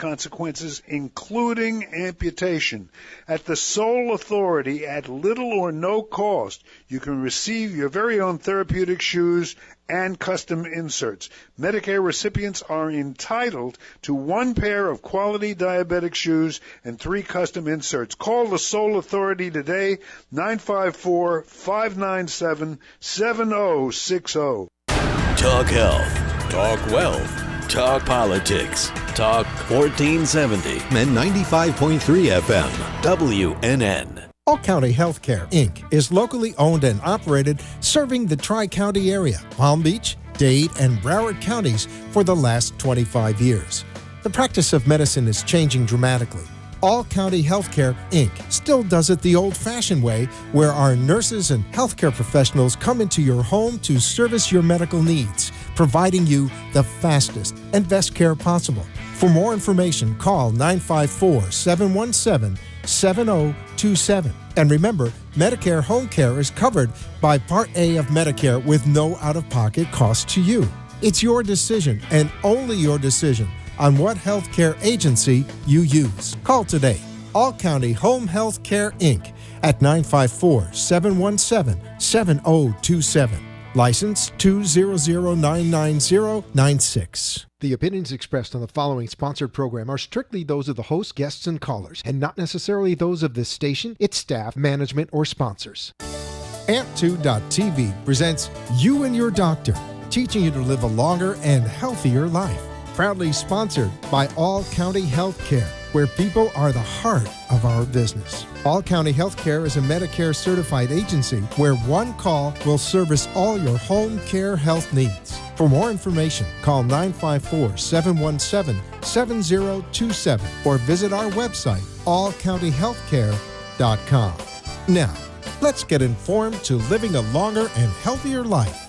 consequences, including amputation. At the sole authority, at little or no cost, you can receive your very own therapeutic shoes and custom inserts. Medicare recipients are entitled to 1 pair of quality diabetic shoes and 3 custom inserts. Call the sole authority today, 954-597-7060. Talk health, talk wealth, talk politics, talk 1470 and 95.3 FM, WNN. All County Healthcare, Inc. is locally owned and operated, serving the Tri-County area, Palm Beach, Dade, and Broward counties for the last 25 years. The practice of medicine is changing dramatically. All County Healthcare, Inc. still does it the old-fashioned way, where our nurses and healthcare professionals come into your home to service your medical needs, providing you the fastest and best care possible. For more information, call 954-717-7027. And remember, Medicare Home Care is covered by Part A of Medicare with no out-of-pocket cost to you. It's your decision, and only your decision, on what healthcare agency you use. Call today. All County Home Health Care, Inc. at 954-717-7027. License 200999096. The opinions expressed on the following sponsored program are strictly those of the host, guests, and callers, and not necessarily those of this station, its staff, management, or sponsors. Amp2.tv presents You and Your Doctor, teaching you to live a longer and healthier life. Proudly sponsored by All County Healthcare, where people are the heart of our business. All County Healthcare is a Medicare certified agency where one call will service all your home care health needs. For more information, call 954-717-7027 or visit our website, allcountyhealthcare.com. Now, let's get informed to living a longer and healthier life.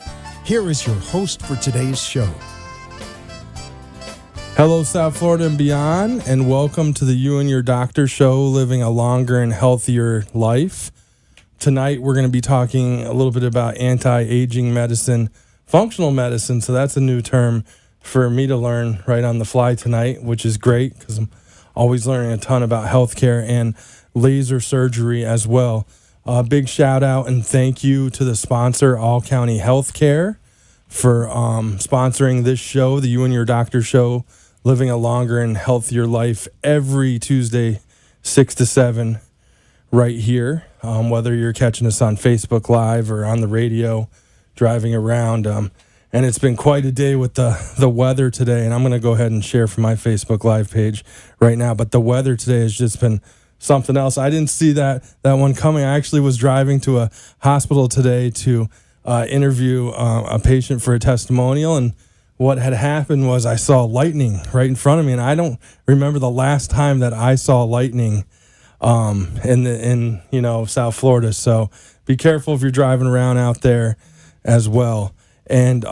Here is your host for today's show. Hello, South Florida and beyond, and welcome to the You and Your Doctor show, living a longer and healthier life. Tonight, we're going to be talking a little bit about anti-aging medicine, functional medicine. So that's a new term for me to learn right on the fly tonight, which is great because I'm always learning a ton about healthcare and laser surgery as well. Big shout out and thank you to the sponsor, All County Healthcare, for sponsoring this show, the You and Your Doctor show, living a longer and healthier life, every Tuesday, 6 to 7, right here. Whether you're catching us on Facebook Live or on the radio, driving around. And it's been quite a day with the weather today. And I'm going to go ahead and share from my Facebook Live page right now. But the weather today has just been something else. I didn't see that one coming. I actually was driving to a hospital today to interview a patient for a testimonial, and what had happened was I saw lightning right in front of me, and I don't remember the last time that I saw lightning in South Florida. So be careful if you're driving around out there as well, and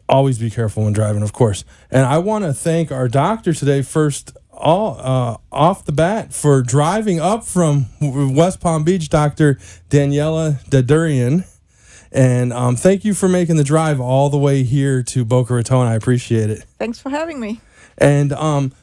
always be careful when driving, of course. And I want to thank our doctor today first, off the bat, for driving up from West Palm Beach, Dr. Daniela Dadurian. And thank you for making the drive all the way here to Boca Raton. I appreciate it. Thanks for having me. And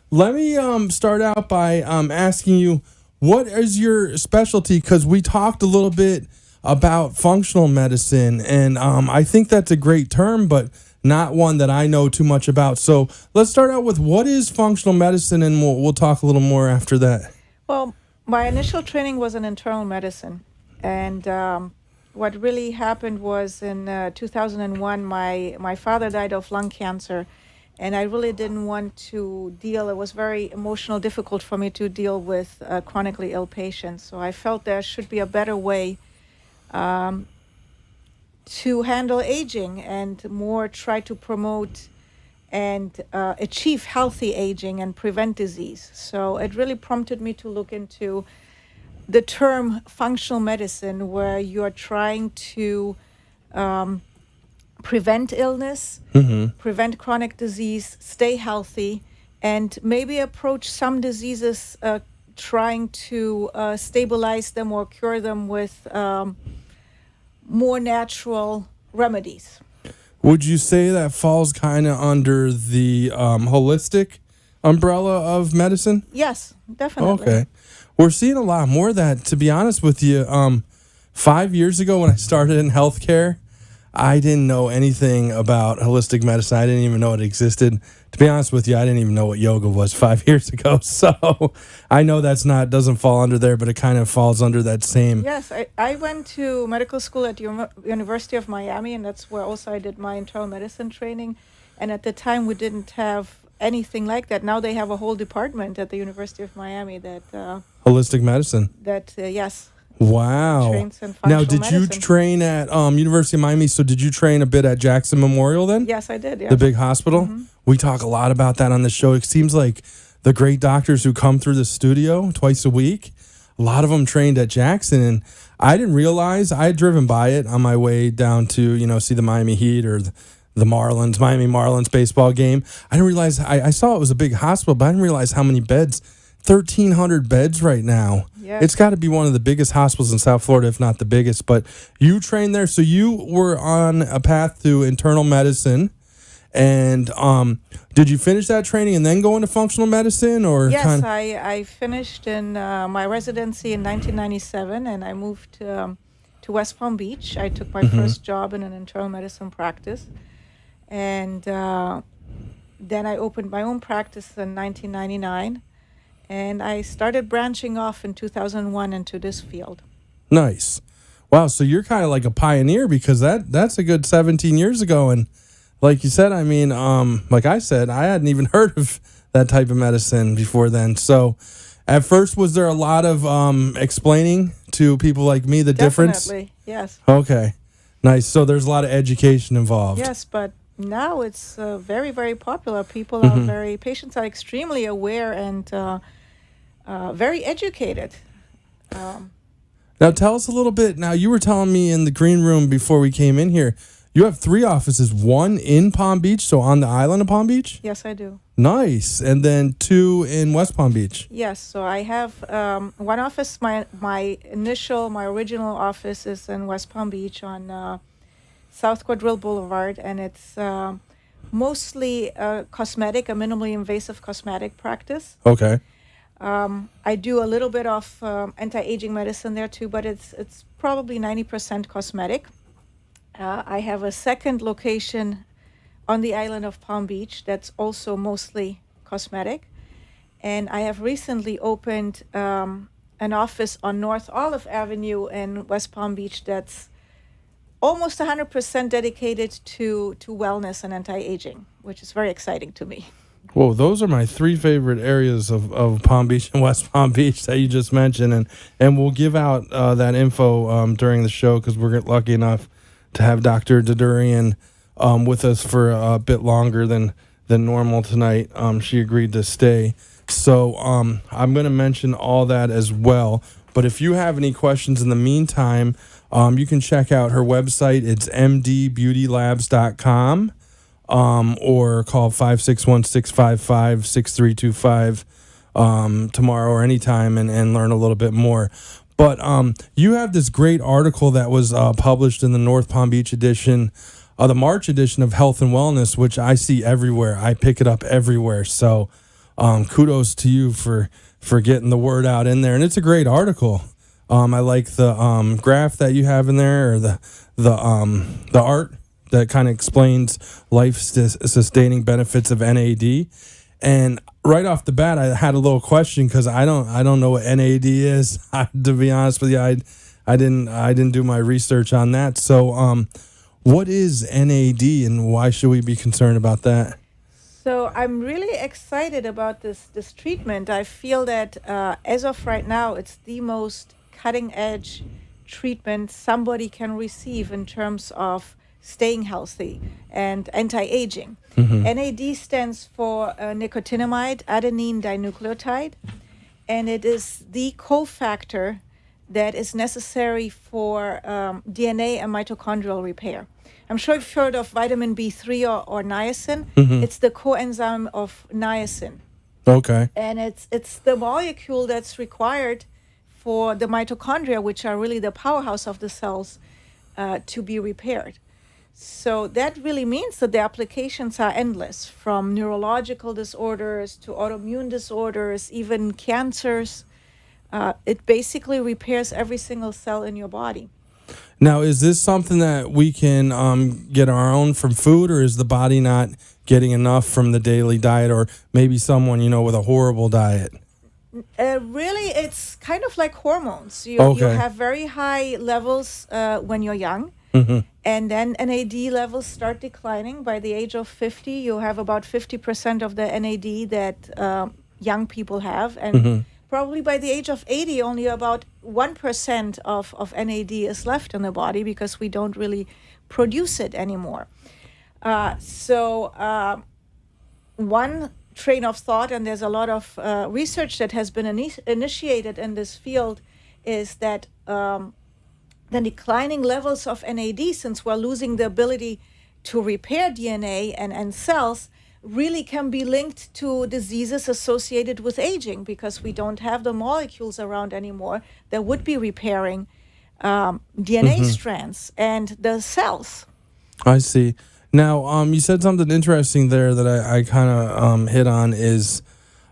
let me start out by asking you, what is your specialty? Because we talked a little bit about functional medicine, and I think that's a great term, but not one that I know too much about. So let's start out with, what is functional medicine, and we'll talk a little more after that. Well, my initial training was in internal medicine, and what really happened was in 2001, my father died of lung cancer, and I really didn't want to deal. It was very emotional, difficult for me to deal with chronically ill patients. So I felt there should be a better way to handle aging and more try to promote and achieve healthy aging and prevent disease. So it really prompted me to look into the term functional medicine, where you're trying to prevent illness, prevent chronic disease, stay healthy, and maybe approach some diseases trying to stabilize them or cure them with more natural remedies. Would you say that falls kind of under the holistic umbrella of medicine? Yes, definitely. Okay. We're seeing a lot more of that, to be honest with you. 5 years ago when I started in healthcare, I didn't know anything about holistic medicine. I didn't even know it existed. To be honest with you, I didn't even know what yoga was 5 years ago. So I know doesn't fall under there, but it kind of falls under that same. Yes, I went to medical school at University of Miami, and that's where also I did my internal medicine training. And at the time, we didn't have anything like that. Now they have a whole department at the University of Miami that Holistic medicine. Yes. Wow. Trains in Now, functional did you medicine. train at University of Miami? So did you train a bit at Jackson Memorial then? Yes, I did. Yes. The big hospital? We talk a lot about that on the show. It seems like the great doctors who come through the studio twice a week, a lot of them trained at Jackson. And I didn't realize, I had driven by it on my way down to, see the Miami Heat or the Miami Marlins baseball game. I didn't realize, I saw it was a big hospital, but I didn't realize how many beds. 1,300 beds right now. Yes. It's got to be one of the biggest hospitals in South Florida, if not the biggest. But you trained there, so you were on a path to internal medicine. And did you finish that training and then go into functional medicine, or Yes, I finished in my residency in 1997, and I moved to West Palm Beach. I took my first job in an internal medicine practice, and then I opened my own practice in 1999. And I started branching off in 2001 into this field. Nice. Wow, so you're kind of like a pioneer, because that's a good 17 years ago. And like you said, I mean, like I said, I hadn't even heard of that type of medicine before then. So at first, was there a lot of explaining to people like me the difference? Definitely, yes. Okay, nice. So there's a lot of education involved. Yes, but now it's very, very popular. Patients are extremely aware and very educated. Now tell us a little bit. Now, you were telling me in the green room before we came in here, you have 3 offices, one in Palm Beach, so on the island of Palm Beach? Yes, I do. Nice. And then 2 in West Palm Beach. Yes, so I have one office. My original office is in West Palm Beach on South Quadrille Boulevard, and it's mostly a minimally invasive cosmetic practice. Okay. I do a little bit of anti-aging medicine there too, but it's probably 90% cosmetic. I have a second location on the island of Palm Beach that's also mostly cosmetic. And I have recently opened an office on North Olive Avenue in West Palm Beach that's almost 100% dedicated to wellness and anti-aging, which is very exciting to me. Whoa, those are my 3 favorite areas of Palm Beach and West Palm Beach that you just mentioned. And we'll give out that info during the show, because we're lucky enough to have Dr. Dadurian with us for a bit longer than normal tonight. She agreed to stay. So I'm going to mention all that as well. But if you have any questions in the meantime, you can check out her website. It's mdbeautylabs.com. Or call 561-655-6325 tomorrow or anytime and learn a little bit more. But you have this great article that was published in the North Palm Beach edition, the March edition of Health and Wellness, which I see everywhere. I pick it up everywhere. So kudos to you for getting the word out in there. And it's a great article. I like the graph that you have in there, or the art that kind of explains life-sustaining benefits of NAD. And right off the bat, I had a little question, because I don't know what NAD is. To be honest with you, I didn't do my research on that. So, what is NAD, and why should we be concerned about that? So I'm really excited about this treatment. I feel that as of right now, it's the most cutting-edge treatment somebody can receive in terms of staying healthy and anti-aging. NAD stands for nicotinamide adenine dinucleotide, and it is the cofactor that is necessary for DNA and mitochondrial repair. I'm sure you've heard of vitamin B3 or niacin. It's the coenzyme of niacin. Okay. And it's the molecule that's required for the mitochondria, which are really the powerhouse of the cells, to be repaired. So that really means that the applications are endless, from neurological disorders to autoimmune disorders, even cancers. It basically repairs every single cell in your body. Now, is this something that we can get our own from food, or is the body not getting enough from the daily diet, or maybe someone, with a horrible diet? Really, it's kind of like hormones. You have very high levels when you're young, and then NAD levels start declining. By the age of 50, you have about 50% of the NAD that young people have, and probably by the age of 80, only about 1% of NAD is left in the body because we don't really produce it anymore. So one train of thought, and there's a lot of research that has been initiated in this field, is that the declining levels of NAD, since we're losing the ability to repair DNA and cells, really can be linked to diseases associated with aging, because we don't have the molecules around anymore that would be repairing DNA strands and the cells. I see. Now, you said something interesting there that I kind of hit on is,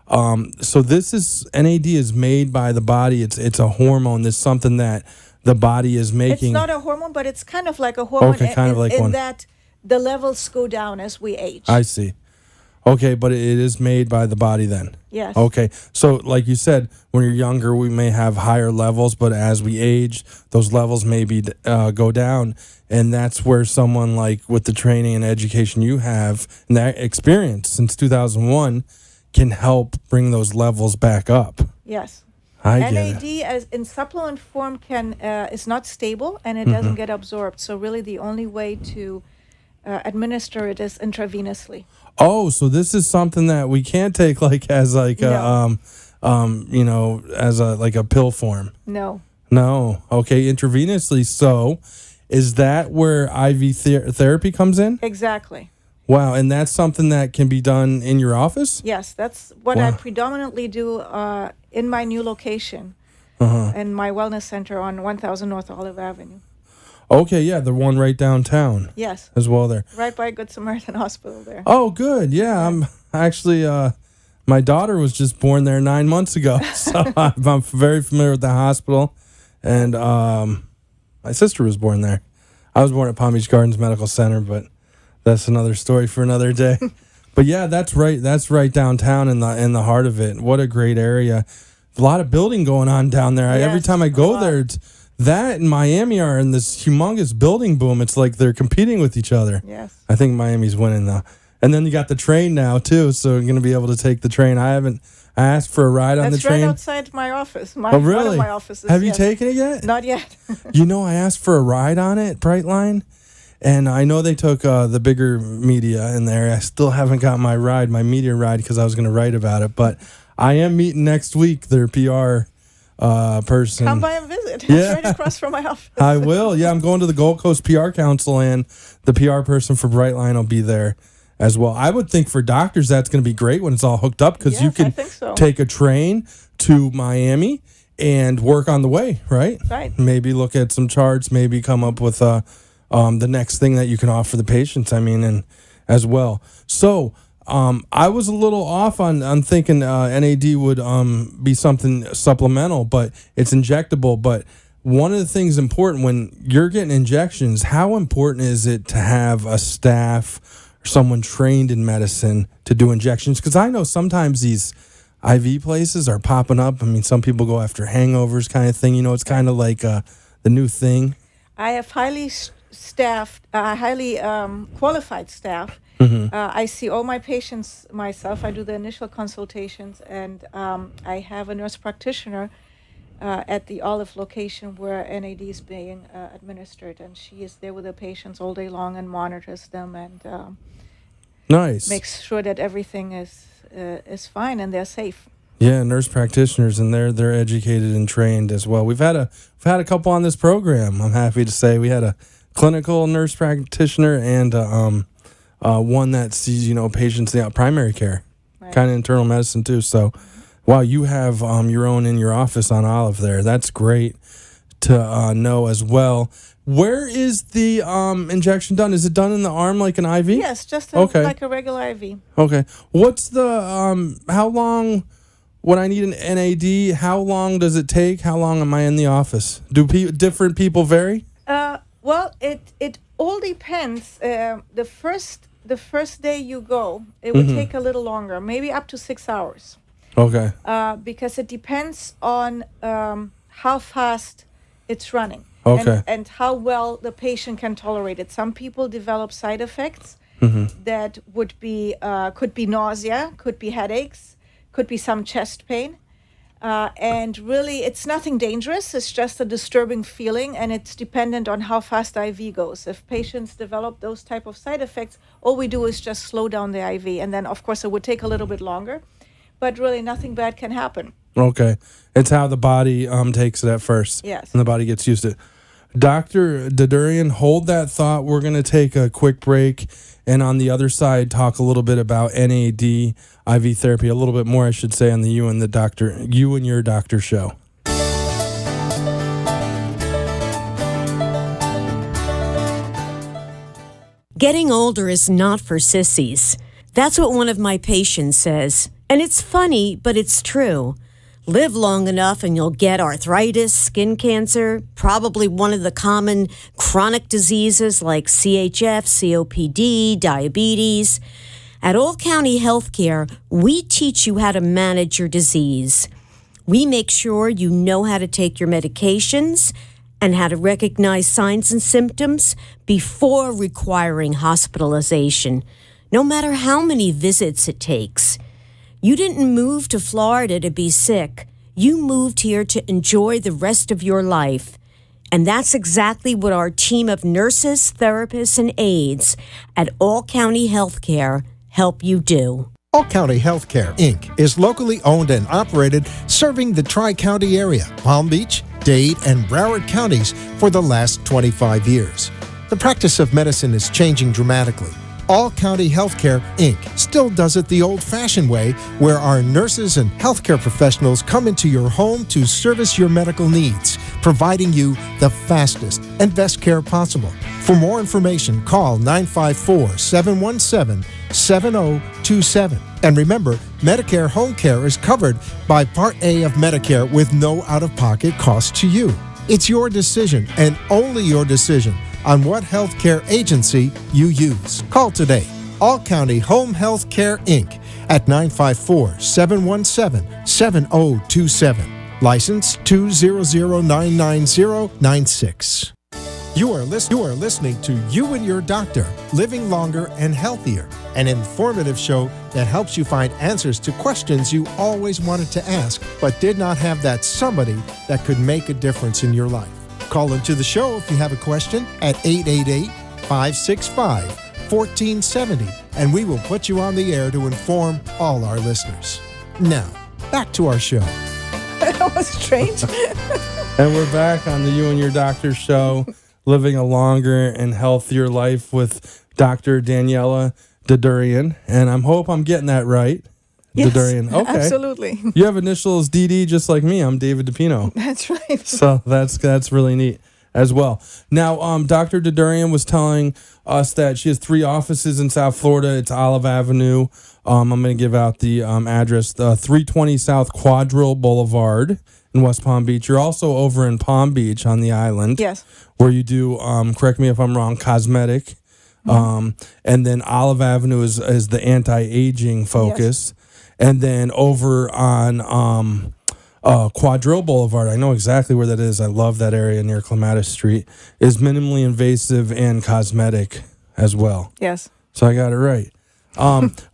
so this is, NAD is made by the body. It's a hormone. It's something that the body is making. It's not a hormone, but it's kind of like a hormone. Okay, kind of like in one. that the levels go down as we age. I see. Okay, but it is made by the body then? Yes. Okay, so like you said, when you're younger, we may have higher levels, but as we age, those levels maybe go down, and that's where someone like with the training and education you have and that experience since 2001 can help bring those levels back up. Yes. I get NAD it. as in supplement form is not stable, and it doesn't get absorbed. So really the only way to administer it is intravenously. Oh, so this is something that we can't take like as like No. as a like a pill form. No. No. Okay, intravenously. So, is that where IV therapy comes in? Exactly. Wow, and that's something that can be done in your office? Yes, that's what I Wow. predominantly do in my new location, in my wellness center on 1000 North Olive Avenue. Okay, yeah, the one right downtown Yes, as well there. right by Good Samaritan Hospital there. Oh, good. Yeah, I'm actually my daughter was just born there 9 months ago, so I'm very familiar with the hospital, and my sister was born there. I was born at Palm Beach Gardens Medical Center, but that's another story for another day. But yeah, that's right downtown in the heart of it. What a great area. A lot of building going on down there. Every Yes, time I a go lot. there, that and Miami are in this humongous building boom. It's like they're competing with each other. Yes. I think Miami's winning though. And then you got the train now too, so you're gonna be able to take the train. I asked for a ride on That's the train. right outside my office. Oh One really? of my offices. Have you yes. taken it yet? Not yet. I asked for a ride on it, Brightline, and I know they took the bigger media in there. I still haven't got my media ride, because I was going to write about it. But I am meeting next week their PR person. Come by and visit. Yeah. It's right across from my office. I will. Yeah, I'm going to the Gold Coast PR Council, and the PR person for Brightline will be there as well. I would think for doctors that's going to be great when it's all hooked up, because you Yes, I can think so. take a train to Miami and work on the way, right? Right. Maybe look at some charts, maybe come up with the next thing that you can offer the patients, and as well. So I was a little off on thinking NAD would be something supplemental, but it's injectable. But one of the things important when you're getting injections, how important is it to have a staff or someone trained in medicine to do injections? Because I know sometimes these IV places are popping up. Some people go after hangovers kind of thing. It's kind of like the new thing. I have highly qualified staff. I see all my patients myself. I do the initial consultations, and I have a nurse practitioner at the Olive location where NAD is being administered, and she is there with the patients all day long and monitors them and Nice. makes sure that everything is fine and they're safe. Yeah, nurse practitioners, and they're educated and trained as well. We've had a couple on this program. I'm happy to say we had a clinical nurse practitioner and one that sees patients in primary care, Right. kind of internal medicine too. So, wow, you have your own in your office on Olive there. That's great. to know as well. Where is the injection done? Is it done in the arm like an IV? Yes, just like a regular IV. Okay. What's the how long? When I need an NAD, how long does it take? How long am I in the office? Do different people vary? Well, it all depends. The first day you go, it would take a little longer, maybe up to 6 hours. Okay. Because it depends on how fast it's running. Okay. And how well the patient can tolerate it. Some people develop side effects that would be could be nausea, could be headaches, could be some chest pain. And really, it's nothing dangerous. It's just a disturbing feeling, and it's dependent on how fast the IV goes. If patients develop those type of side effects, all we do is just slow down the IV, and then, of course, it would take a little bit longer. But really, nothing bad can happen. Okay. It's how the body takes it at first. Yes. And the body gets used to it. Dr. Dadurian, hold that thought. We're going to take a quick break, and on the other side, talk a little bit about NAD IV therapy, a little bit more, I should say, on the You and Your Doctor show. Getting older is not for sissies. That's what one of my patients says. And it's funny, but it's true. Live long enough and you'll get arthritis, skin cancer, probably one of the common chronic diseases like CHF, COPD, diabetes. At All County Healthcare, we teach you how to manage your disease. We make sure you know how to take your medications and how to recognize signs and symptoms before requiring hospitalization, no matter how many visits it takes. You didn't move to Florida to be sick. You moved here to enjoy the rest of your life. And that's exactly what our team of nurses, therapists, and aides at All County Healthcare help you do. All County Healthcare, Inc. is locally owned and operated, serving the Tri-County area, Palm Beach, Dade, and Broward counties for the last 25 years. The practice of medicine is changing dramatically. All County Healthcare, Inc. still does it the old-fashioned way, where our nurses and healthcare professionals come into your home to service your medical needs, providing you the fastest and best care possible. For more information, call 954-717-7027. And remember, Medicare Home Care is covered by Part A of Medicare with no out-of-pocket cost to you. It's your decision, and only your decision, on what healthcare agency you use. Call today. All County Home Health Care, Inc. at 954-717-7027. License 200999096. You are listening to You and Your Doctor, Living Longer and Healthier, an informative show that helps you find answers to questions you always wanted to ask, but did not have that somebody that could make a difference in your life. Call into the show if you have a question at 888-565-1470, and we will put you on the air to inform all our listeners. Now, back to our show. That was strange. And we're back on the You and Your Doctor show, living a longer and healthier life with Dr. Daniela Dadurian. And I hope I'm getting that right. Yes, Dadurian. Okay. Absolutely. You have initials DD just like me. I'm David DePino. That's right. So that's really neat as well. Now, Dr. Dadurian was telling us that she has 3 offices in South Florida. It's Olive Avenue. I'm going to give out the address, 320 South Quadrille Boulevard in West Palm Beach. You're also over in Palm Beach on the island. Yes. Where you do, correct me if I'm wrong, cosmetic. And then Olive Avenue is the anti-aging focus. Yes. And then over on Quadrille Boulevard, I know exactly where that is. I love that area near Clematis Street, is minimally invasive and cosmetic as well. Yes. So I got it right.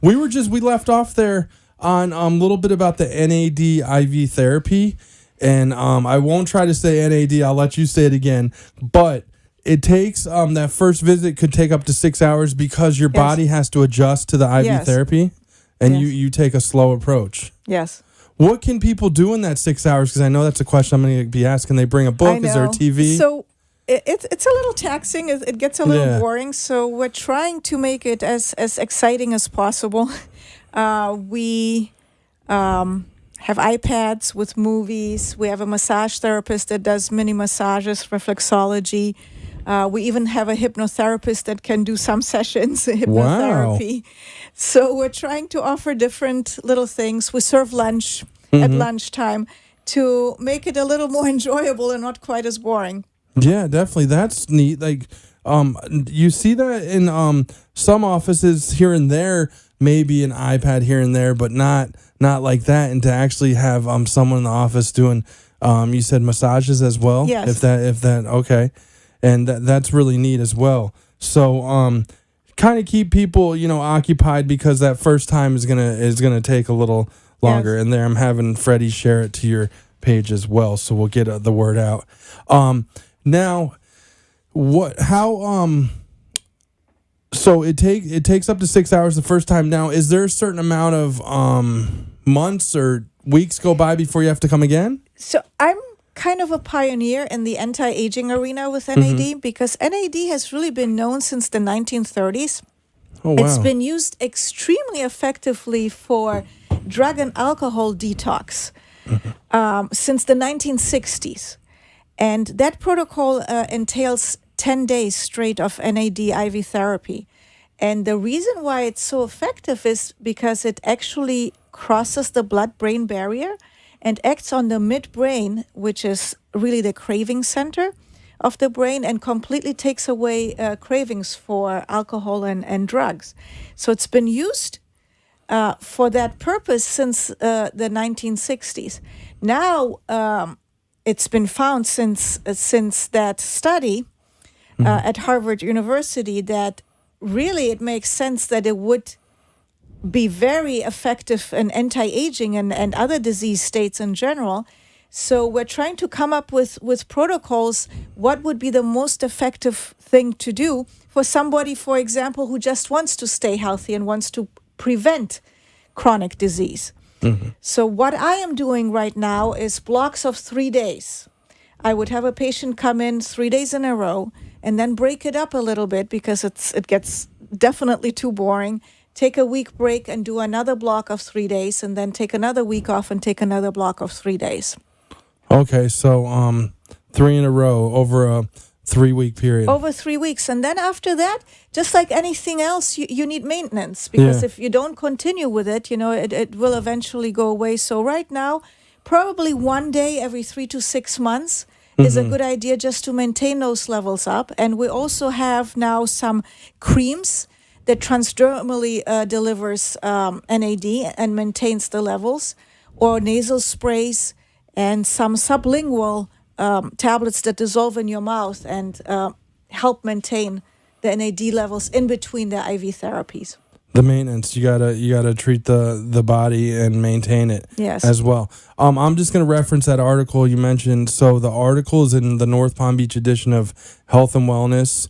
We left off there on a little bit about the NAD IV therapy. And I won't try to say NAD. I'll let you say it again. But it takes, that first visit could take up to 6 hours because your body has to adjust to the IV therapy. And you take a slow approach. Yes. What can people do in that 6 hours? Because I know that's a question I'm going to be asked. Can they bring a book? Is there a TV? So it's a little taxing. It gets a little boring. So we're trying to make it as exciting as possible. We have iPads with movies. We have a massage therapist that does mini massages, reflexology. We even have a hypnotherapist that can do some sessions, hypnotherapy. So we're trying to offer different little things. We serve lunch at lunchtime to make it a little more enjoyable and not quite as boring. Yeah, definitely. That's neat. Like, you see that in some offices here and there, maybe an iPad here and there, but not like that. And to actually have someone in the office doing, you said massages as well. Yes. If that okay, and that's really neat as well. So kind of keep people occupied, because that first time is gonna take a little longer. Yes. And there, I'm having Freddie share it to your page as well, so we'll get the word out. Now, so it takes up to 6 hours the first time. Now, is there a certain amount of months or weeks go by before you have to come again? So I'm kind of a pioneer in the anti-aging arena with NAD, because NAD has really been known since the 1930s. Oh, wow. It's been used extremely effectively for drug and alcohol detox since the 1960s. And that protocol entails 10 days straight of NAD IV therapy. And the reason why it's so effective is because it actually crosses the blood-brain barrier and acts on the midbrain, which is really the craving center of the brain, and completely takes away cravings for alcohol and drugs. So it's been used for that purpose since the 1960s. Now, it's been found since that study at Harvard University that really it makes sense that it would be very effective in anti-aging and other disease states in general. So we're trying to come up with protocols. What would be the most effective thing to do for somebody, for example, who just wants to stay healthy and wants to prevent chronic disease? So what I am doing right now is blocks of 3 days. I would have a patient come in 3 days in a row and then break it up a little bit, because it gets definitely too boring. Take a week break and do another block of 3 days, and then take another week off and take another block of 3 days. Okay, so 3 in a row over a 3-week period. Over 3 weeks. And then after that, just like anything else, you need maintenance, because if you don't continue with it, it will eventually go away. So right now, probably 1 day every 3 to 6 months is a good idea, just to maintain those levels up. And we also have now some creams that transdermally delivers NAD and maintains the levels, or nasal sprays, and some sublingual tablets that dissolve in your mouth and help maintain the NAD levels in between the IV therapies. The maintenance, you gotta treat the body and maintain it. Yes. As well. I'm just gonna reference that article you mentioned. So the article is in the North Palm Beach edition of Health and Wellness.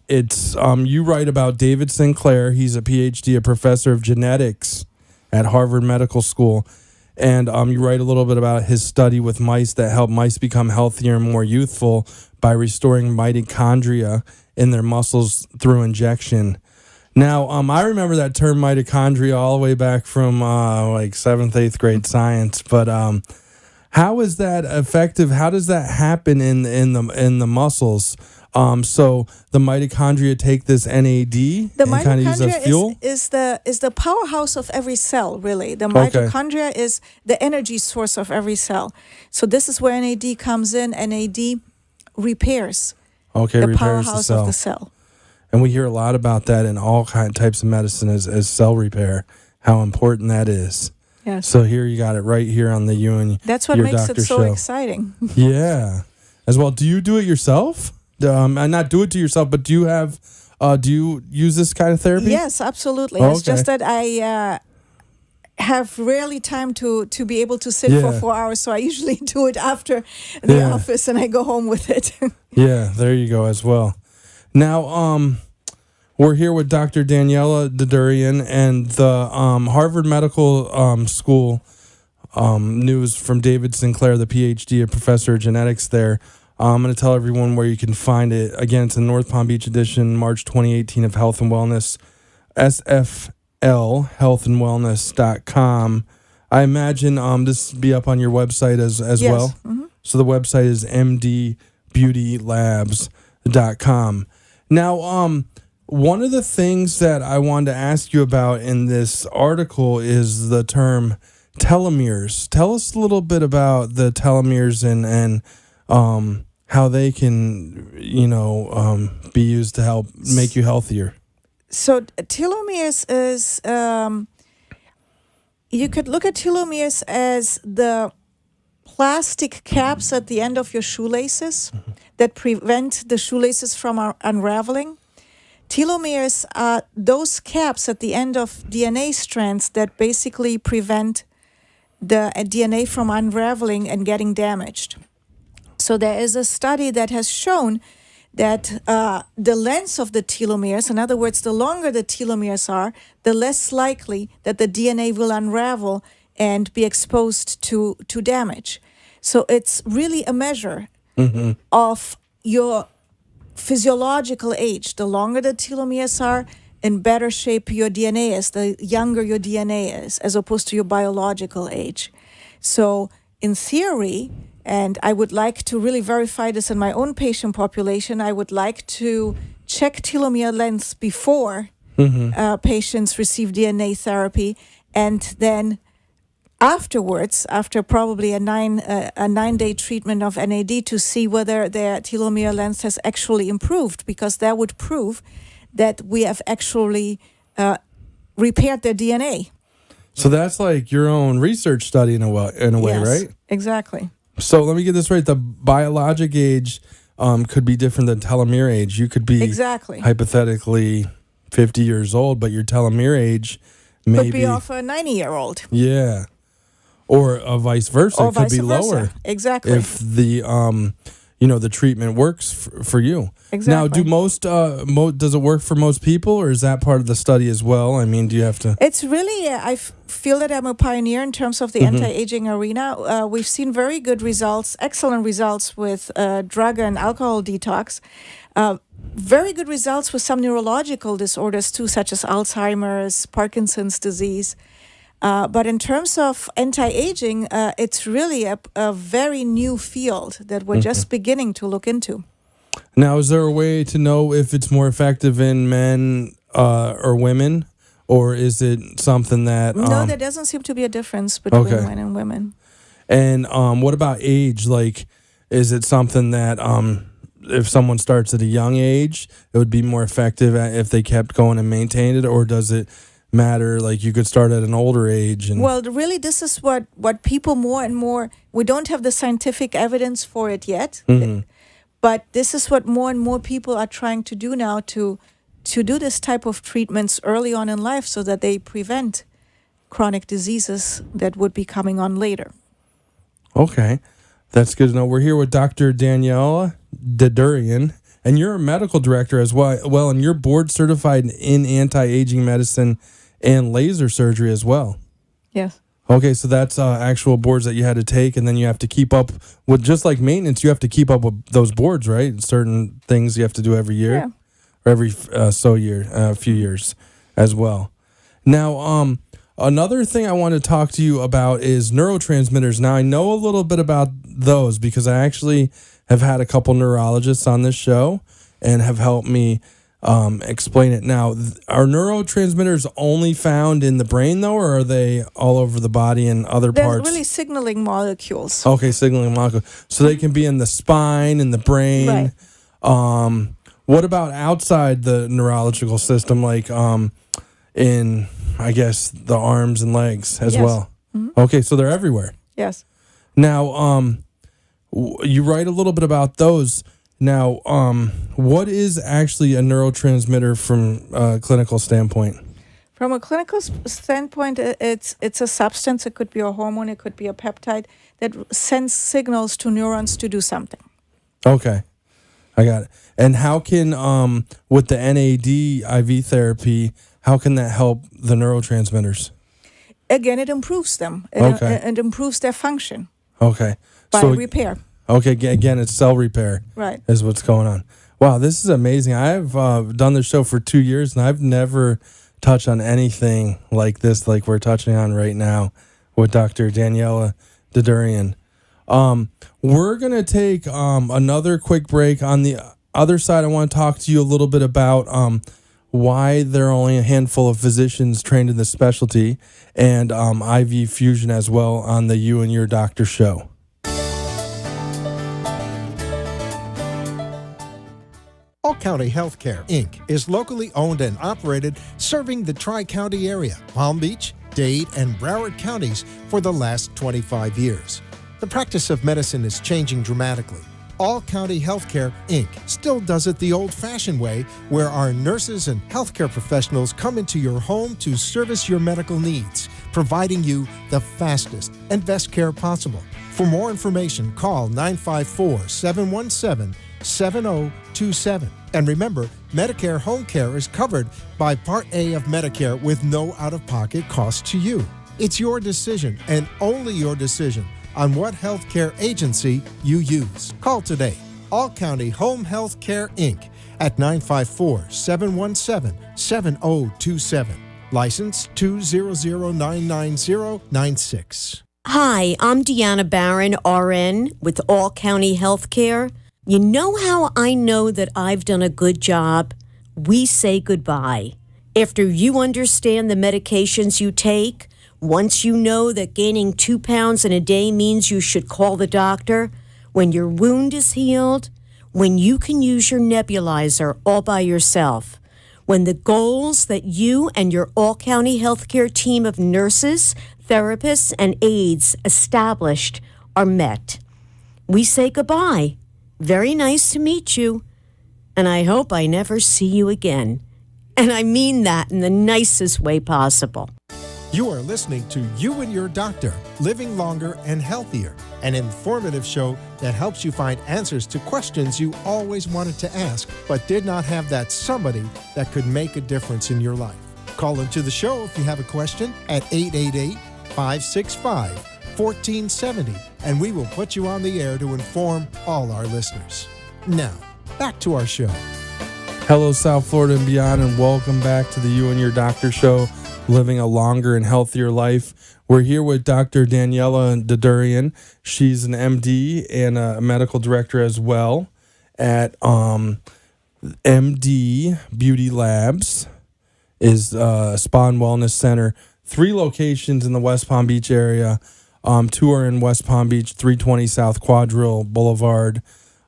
It's you write about David Sinclair. He's a PhD, a professor of genetics at Harvard Medical School. And you write a little bit about his study with mice that help mice become healthier and more youthful by restoring mitochondria in their muscles through injection. Now, I remember that term mitochondria all the way back from like 7th, 8th grade science. But how is that effective? How does that happen in the muscles? So the mitochondria take this NAD and kind of use as fuel? Is the powerhouse of every cell, really. The mitochondria is the energy source of every cell. So this is where NAD comes in. NAD repairs the powerhouse of the cell. And we hear a lot about that in all types of medicine as cell repair, how important that is. Yes. So here you got it right here on the You and That's what Your makes Doctor it so show. exciting. Yeah. As well, do you do it yourself? And not do it to yourself, but do you use this kind of therapy? Yes, absolutely. It's just that I have rarely time to be able to sit for 4 hours, so I usually do it after the office and I go home with it. Yeah, there you go as well. Now, we're here with Dr. Daniela Dadurian, and the Harvard Medical School news from David Sinclair, the PhD, a professor of genetics there. I'm going to tell everyone where you can find it. Again, it's in North Palm Beach edition, March 2018 of Health and Wellness, SFL, healthandwellness.com. I imagine this will be up on your website as Yes. well. Mm-hmm. So the website is mdbeautylabs.com. Now, one of the things that I wanted to ask you about in this article is the term telomeres. Tell us a little bit about the telomeres and how they can, be used to help make you healthier. So telomeres is, you could look at telomeres as the plastic caps at the end of your shoelaces that prevent the shoelaces from unraveling. Telomeres are those caps at the end of DNA strands that basically prevent the DNA from unraveling and getting damaged. So there is a study that has shown that the length of the telomeres, in other words, the longer the telomeres are, the less likely that the DNA will unravel and be exposed to damage. So it's really a measure of your physiological age. The longer the telomeres are, in better shape your DNA is, the younger your DNA is, as opposed to your biological age. So in theory, and I would like to really verify this in my own patient population, I would like to check telomere lengths before patients receive DNA therapy, and then afterwards, after probably a 9-day treatment of NAD, to see whether their telomere length has actually improved, because that would prove that we have actually repaired their DNA. So that's like your own research study in a way, Yes, right? Exactly. So let me get this right. The biologic age could be different than telomere age. You could be hypothetically 50 years old, but your telomere age maybe could be off a 90-year-old. Yeah. Or vice versa. It could be lower. Exactly. If the the treatment works for you. Exactly. Now, do does it work for most people, or is that part of the study as well? I mean, do you have to? It's really, I feel that I'm a pioneer in terms of the anti-aging arena. We've seen very good results, excellent results with drug and alcohol detox. Very good results with some neurological disorders too, such as Alzheimer's, Parkinson's disease. But in terms of anti-aging, it's really a very new field that we're just beginning to look into. Now, is there a way to know if it's more effective in men or women, or is it something that... No, there doesn't seem to be a difference between men and women. And what about age? Like, is it something that if someone starts at a young age, it would be more effective if they kept going and maintained it, or does it matter, like you could start at an older age? Well, really, this is what people more and more, we don't have the scientific evidence for it yet, but this is what more and more people are trying to do now, to do this type of treatments early on in life so that they prevent chronic diseases that would be coming on later. Okay, that's good to know. We're here with Dr. Daniela Dadurian, and you're a medical director as well, and you're board certified in anti-aging medicine and laser surgery as well. Yes. Okay, so that's actual boards that you had to take, and then you have to keep up with, just like maintenance, you have to keep up with those boards, right? Certain things you have to do every year, or every few years as well. Now, another thing I want to talk to you about is neurotransmitters. Now, I know a little bit about those because I actually have had a couple neurologists on this show and have helped me explain it. Now, are neurotransmitters only found in the brain, though, or are they all over the body and other parts? They're really signaling molecules. Okay, signaling molecules. So they can be in the spine, in the brain. Right. What about outside the neurological system, like in, I guess, the arms and legs as well? Mm-hmm. Okay, so they're everywhere. Yes. Now, you write a little bit about those. Now, what is actually a neurotransmitter from a clinical standpoint? From a clinical standpoint, it's a substance. It could be a hormone. It could be a peptide that sends signals to neurons to do something. Okay, I got it. And how can, with the NAD IV therapy, how can that help the neurotransmitters? Again, it improves them. It improves their function. Okay. By repair. Okay, again, it's cell repair. Right. Is what's going on. Wow, this is amazing. I've done this show for 2 years, and I've never touched on anything like this, like we're touching on right now with Dr. Daniela Dadurian. We're going to take another quick break. On the other side, I want to talk to you a little bit about why there are only a handful of physicians trained in this specialty, and IV fusion as well on the You and Your Doctor show. All County Healthcare, Inc. is locally owned and operated, serving the Tri-County area, Palm Beach, Dade, and Broward counties for the last 25 years. The practice of medicine is changing dramatically. All County Healthcare, Inc. still does it the old-fashioned way, where our nurses and healthcare professionals come into your home to service your medical needs, providing you the fastest and best care possible. For more information, call 954-717-7027. And remember, Medicare Home Care is covered by Part A of Medicare with no out-of-pocket cost to you. It's your decision, and only your decision, on what healthcare agency you use. Call today. All County Home Health Care, Inc. at 954-717-7027. License 200999096. Hi, I'm Deanna Barron, RN, with All County Healthcare. You know how I know that I've done a good job? We say goodbye. After you understand the medications you take, once you know that gaining 2 pounds in a day means you should call the doctor, when your wound is healed, when you can use your nebulizer all by yourself, when the goals that you and your all-county healthcare team of nurses, therapists, and aides established are met. We say goodbye. Very nice to meet you, and I hope I never see you again. And I mean that in the nicest way possible. You are listening to You and Your Doctor, Living Longer and Healthier, an informative show that helps you find answers to questions you always wanted to ask, but did not have that somebody that could make a difference in your life. Call into the show if you have a question at 888-565-1470, and we will put you on the air to inform all our listeners. Now, back to our show. Hello, South Florida and beyond, and welcome back to the You and Your Doctor show, Living a Longer and Healthier Life. We're here with Dr. Daniela Dadurian. She's an MD and a medical director as well at MD Beauty Labs, is a spa and wellness center. 3 locations in the West Palm Beach area. 2 are in West Palm Beach, 320 South Quadrille Boulevard,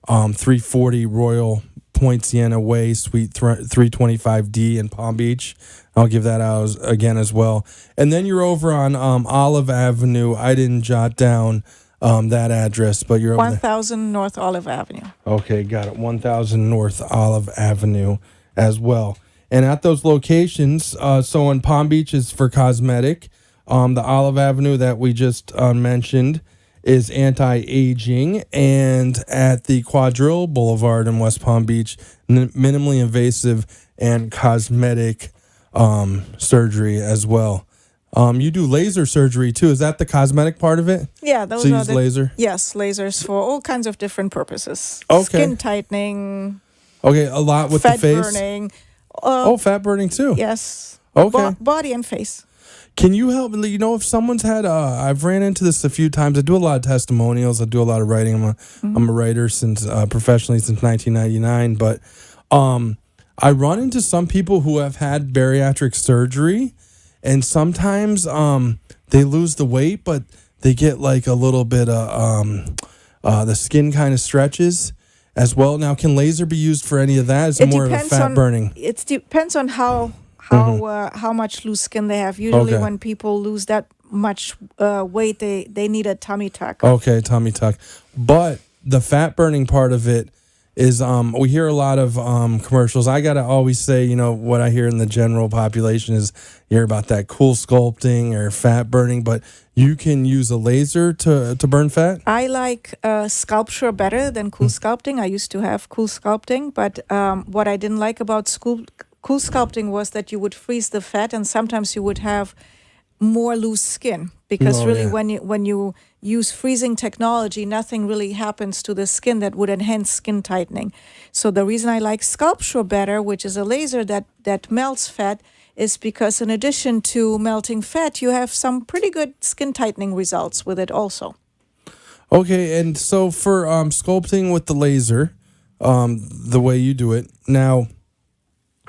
340 Royal Point Sienna Way, Suite 325D in Palm Beach. I'll give that out again as well. And then you're over on Olive Avenue. I didn't jot down that address, but you're 1000 North Olive Avenue. Okay, got it. 1000 North Olive Avenue as well. And at those locations, so in Palm Beach is for cosmetic. The Olive Avenue that we just mentioned is anti-aging. And at the Quadrille Boulevard in West Palm Beach, minimally invasive and cosmetic surgery as well. You do laser surgery too. Is that the cosmetic part of it? Yeah, those so you are use laser? Yes, lasers for all kinds of different purposes. Okay. Skin tightening. Okay, a lot with fat the face. Burning. Fat burning too. Yes. Okay. Body and face. Can you help? You know, if someone's had, I've ran into this a few times. I do a lot of testimonials. I do a lot of writing. I'm a writer since professionally since 1999. But I run into some people who have had bariatric surgery, and sometimes they lose the weight, but they get like a little bit of the skin kind of stretches as well. Now, can laser be used for any of that? Is it more of a fat burning? It depends on how much loose skin they have. Usually when people lose that much weight, they need a tummy tuck. Okay, tummy tuck. But the fat burning part of it is we hear a lot of commercials. I got to always say, you know, what I hear in the general population is you hear about that cool sculpting or fat burning, but you can use a laser to burn fat? I like sculpture better than cool sculpting. I used to have cool sculpting, but what I didn't like about cool sculpting was that you would freeze the fat, and sometimes you would have more loose skin because when you use freezing technology, nothing really happens to the skin that would enhance skin tightening. So the reason I like sculpture better, which is a laser that melts fat, is because in addition to melting fat, you have some pretty good skin tightening results with it also. Okay, and so for sculpting with the laser, the way you do it now,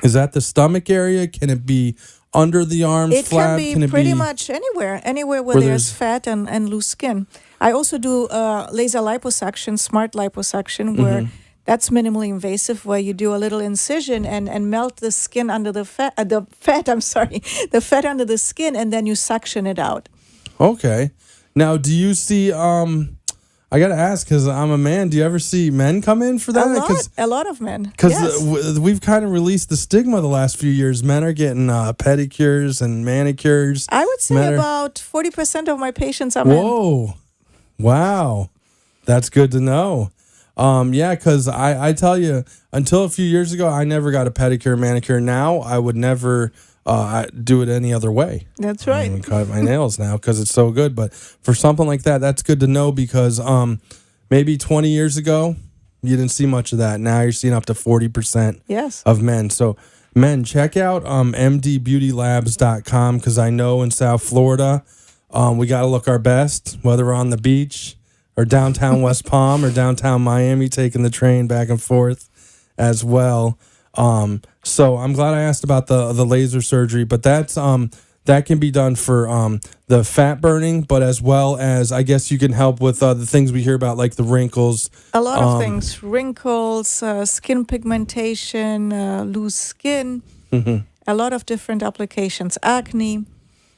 is that the stomach area? Can it be under the arms, It flab? can be pretty much anywhere where there's fat and loose skin. I also do laser liposuction, smart liposuction, where that's minimally invasive, where you do a little incision and melt the skin under the fat, the fat under the skin, and then you suction it out. Okay. Now, do you see? I gotta ask because I'm a man. Do you ever see men come in for that? A lot of men. Because Yes. we've kind of released the stigma the last few years. Men are getting pedicures and manicures. I would say about 40% of my patients are men. Whoa. Wow. That's good to know. Yeah, because I tell you, until a few years ago, I never got a pedicure, manicure. Now, I would never do it any other way. That's right. I cut my nails now because it's so good. But for something like that, that's good to know because maybe 20 years ago, you didn't see much of that. Now you're seeing up to 40% Yes. of men. So, men, check out mdbeautylabs.com because I know in South Florida, we got to look our best, whether we're on the beach or downtown West Palm or downtown Miami, taking the train back and forth as well. So I'm glad I asked about the laser surgery, but that's that can be done for the fat burning, but as well as I guess you can help with the things we hear about like the wrinkles. A lot of things: wrinkles, skin pigmentation, loose skin. A lot of different applications. Acne.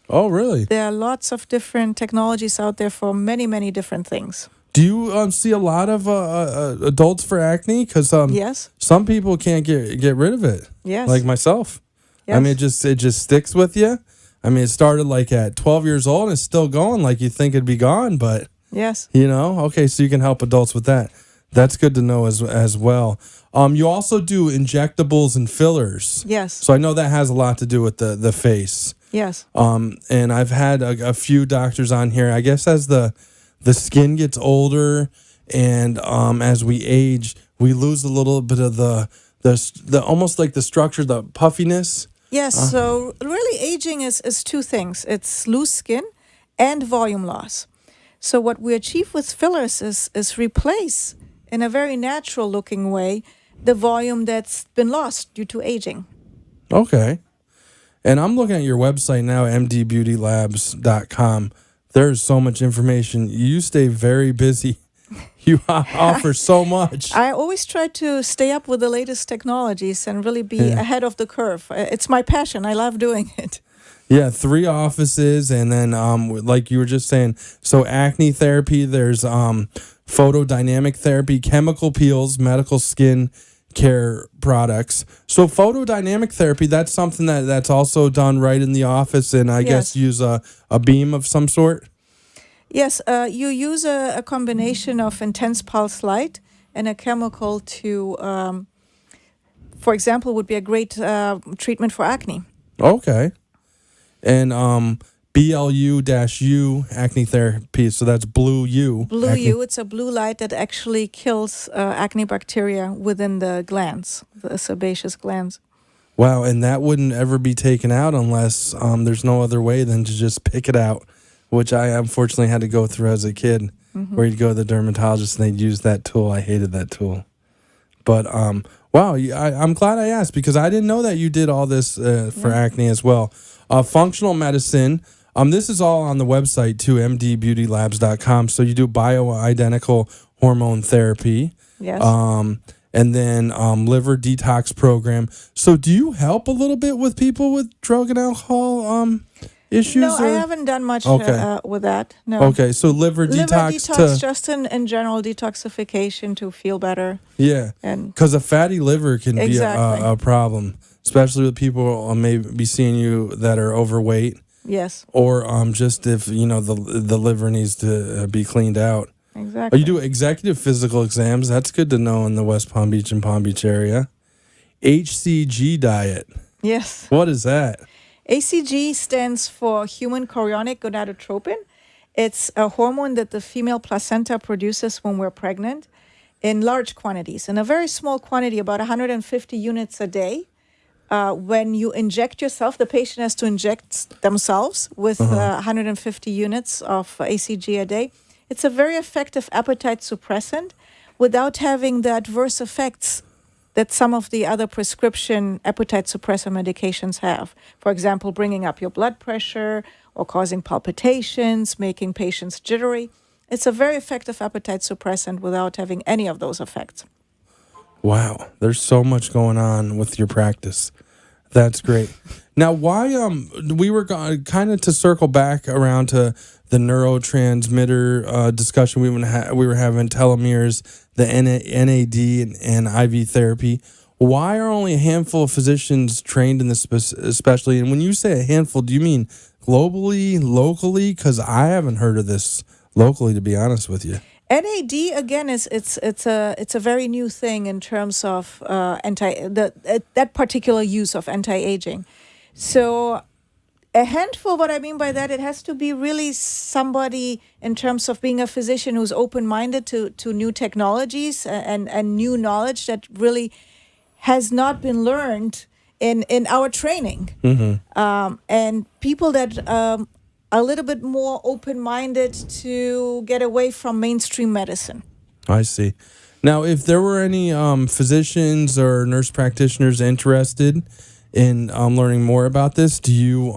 Oh, really? There are lots of different technologies out there for many, many different things. Do you see a lot of adults for acne? Because Yes. some people can't get rid of it. Yes. Like myself. Yes. I mean, it just sticks with you. I mean, it started like at 12 years old and it's still going. Like you think it'd be gone, but Yes. Okay, so you can help adults with that. That's good to know as well. You also do injectables and fillers. Yes. So I know that has a lot to do with the face. Yes. And I've had a few doctors on here. I guess as the skin gets older and as we age, we lose a little bit of the almost like the structure, the puffiness. Yes. So really, aging is two things: it's loose skin and volume loss. So what we achieve with fillers is replace in a very natural looking way the volume that's been lost due to aging. Okay. And I'm looking at your website now, mdbeautylabs.com. There's so much information. You stay very busy. You offer so much. I always try to stay up with the latest technologies and really be ahead of the curve. It's my passion. I love doing it. Yeah, 3 offices, and then like you were just saying, so acne therapy, there's photodynamic therapy, chemical peels, medical skin care products. So photodynamic therapy, that's something that's also done right in the office, and I guess use a beam of some sort? Yes, you use a combination of intense pulse light and a chemical to, for example, would be a great treatment for acne. Okay. And BLU-U acne therapy, so that's blue U. Blue U, it's a blue light that actually kills acne bacteria within the glands, the sebaceous glands. Wow, and that wouldn't ever be taken out unless there's no other way than to just pick it out, which I unfortunately had to go through as a kid, where you'd go to the dermatologist and they'd use that tool. I hated that tool. But, wow, I'm glad I asked because I didn't know that you did all this for acne as well. Functional medicine, this is all on the website too, mdbeautylabs.com. So you do bioidentical hormone therapy. Yes. And then liver detox program. So do you help a little bit with people with drug and alcohol issues? No, I haven't done much with that. No. Okay, so liver detox just in general detoxification to feel better. Yeah, because a fatty liver can be a problem, especially with people maybe seeing you that are overweight. Yes. Or just if the liver needs to be cleaned out. Exactly. You do executive physical exams. That's good to know in the West Palm Beach and Palm Beach area. HCG diet. Yes. What is that? HCG stands for human chorionic gonadotropin. It's a hormone that the female placenta produces when we're pregnant in large quantities. In a very small quantity, about 150 units a day, when you inject yourself, the patient has to inject themselves with 150 units of ACG a day. It's a very effective appetite suppressant without having the adverse effects that some of the other prescription appetite suppressor medications have. For example, bringing up your blood pressure or causing palpitations, making patients jittery. It's a very effective appetite suppressant without having any of those effects. Wow, there's so much going on with your practice. That's great. Now, why we were kind of to circle back around to the neurotransmitter discussion we were having, telomeres, the NAD and IV therapy. Why are only a handful of physicians trained in this especially? And when you say a handful, do you mean globally, locally? Because I haven't heard of this locally, to be honest with you. NAD again it's a very new thing in terms of that particular use of anti-aging. So a handful, what I mean by that, it has to be really somebody in terms of being a physician who's open-minded to new technologies and new knowledge that really has not been learned in our training. And people that are a little bit more open-minded to get away from mainstream medicine. I see. Now, if there were any physicians or nurse practitioners interested in learning more about this, do you,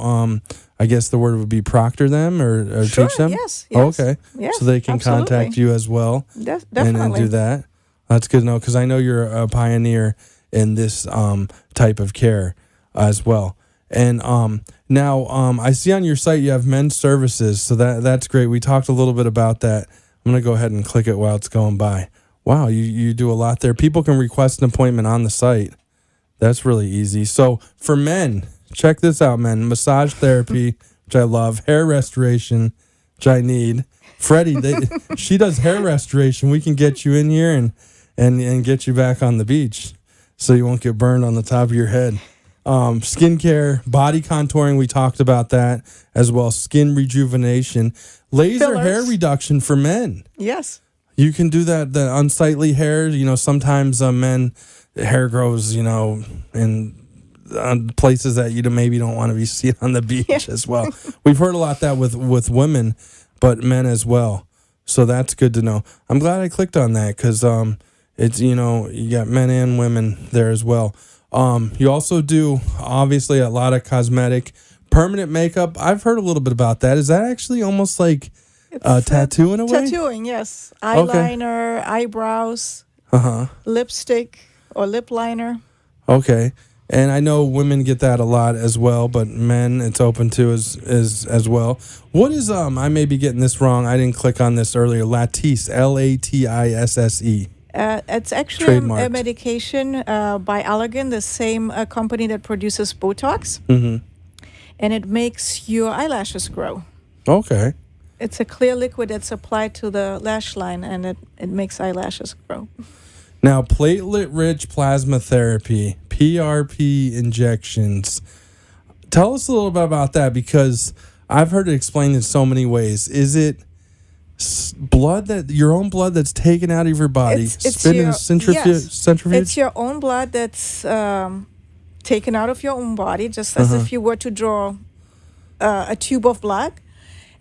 I guess the word would be proctor them or Sure, teach them? yes. Oh, okay. Yes, so they can absolutely. contact you as well Definitely. and do that. That's good to know because I know you're a pioneer in this type of care as well. And now I see on your site you have men's services, so that's great. We talked a little bit about that. I'm going to go ahead and click it while it's going by. Wow, you do a lot there. People can request an appointment on the site. That's really easy. So for men, check this out, men. Massage therapy, which I love. Hair restoration, which I need. Freddie, she does hair restoration. We can get you in here and get you back on the beach so you won't get burned on the top of your head. Skincare, body contouring, we talked about that as well. Skin rejuvenation, laser Fillers. hair reduction for men. Yes. You can do that, the unsightly hair. You know, sometimes men, hair grows, in places that you maybe don't want to be seen on the beach as well. We've heard a lot that with women, but men as well. So that's good to know. I'm glad I clicked on that because it's, you got men and women there as well. You also do, obviously, a lot of cosmetic, permanent makeup. I've heard a little bit about that. Is that actually almost like a tattoo in a way? Tattooing, yes. Eyeliner, eyebrows, lipstick or lip liner. Okay. And I know women get that a lot as well, but men it's open to as well. What is, I may be getting this wrong. I didn't click on this earlier. Latisse, Latisse. It's actually a Trademarked. medication by Allergan, the same company that produces Botox. And it makes your eyelashes grow. Okay. It's a clear liquid that's applied to the lash line, and it makes eyelashes grow. Now, platelet-rich plasma therapy, PRP injections. Tell us a little bit about that because I've heard it explained in so many ways. Is it your own blood that's taken out of your body, spin in a centrifuge? It's your own blood that's taken out of your own body, just as if you were to draw a tube of blood,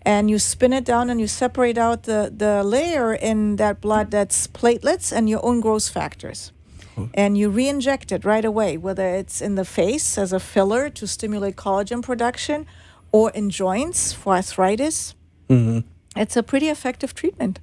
and you spin it down and you separate out the layer in that blood that's platelets and your own growth factors. And you re-inject it right away, whether it's in the face as a filler to stimulate collagen production or in joints for arthritis. It's a pretty effective treatment.